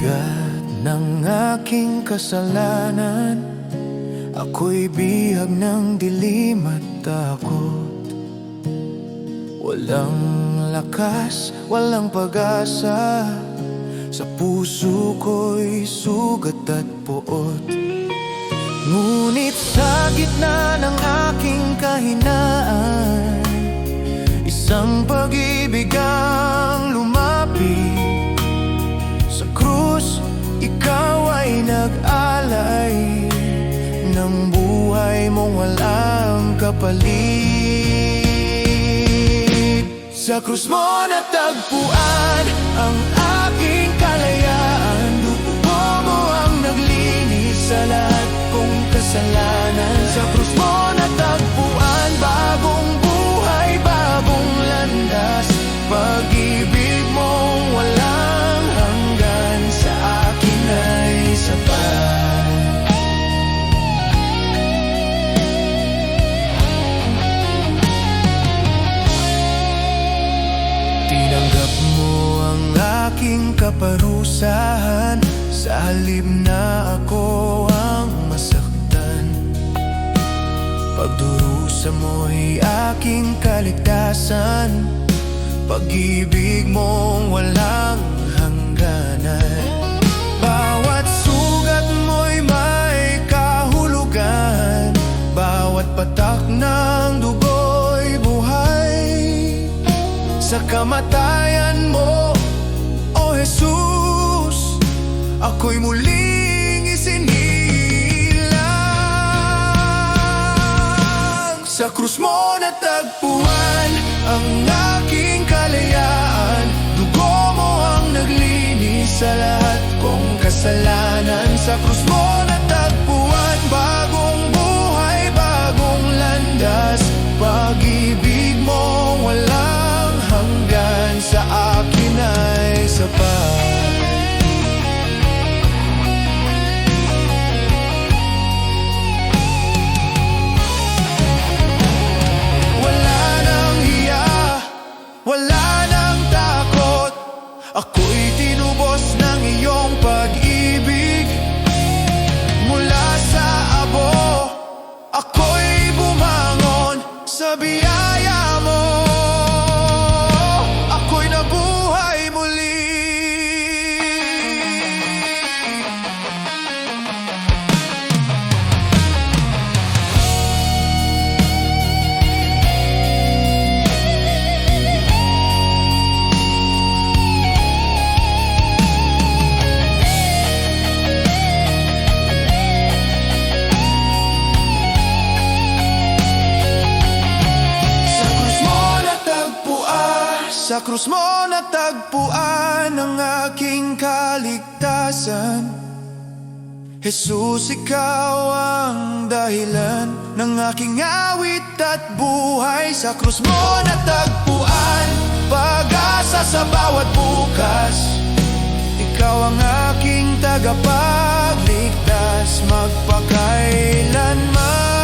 bigat ng aking kasalanan, ako'y bihag ng dilim at takot. Walang lakas, walang pag-asa, sa puso ko'y sugat at poot. Ngunit sa gitna ng aking kahinaan, isang pag-ibig ang lumapit. Sa krus, ikaw ay nag-alay ng buhay mong walang kapalit. Sa krus mo natagpuan ang aking kalayaan. Dugo mo ang naglinis sa lahat kong kasalanan. Sa krus mo natagpuan bagong buhay, bagong landas. Pag-ibig mong walang hanggan sa akin ay sapat. Tinanggap mo ang aking kaparusahan, sa halip na ako ang masaktan. Pagdurusa mo'y aking kaligtasan, pag-ibig mong walang hangganan. Bawat sugat mo'y may kahulugan, bawat patak ng dugo'y buhay. Sa kamatayan mo, O Jesus, ako'y muling isinilang. Sa krus mo natagpuan ang aking kalayaan. Dugo mo ang naglinis sa lahat kong kasalanan. Sa krus mo natagpuan bagong buhay, bagong landas. Pag-ibig mong walang hanggan sa akin ay sapat. Wala nang takot, ako'y tinubos ng iyong pag-ibig. Mula sa abo, ako'y bumangon sa biyaya mo. Ako'y nabuhay muli. Sa krus mo natagpuan ang aking kaligtasan. Jesus, ikaw ang dahilan ng aking awit at buhay. Sa krus mo natagpuan pag-asa sa bawat bukas. Ikaw ang aking tagapagligtas magpakailanman.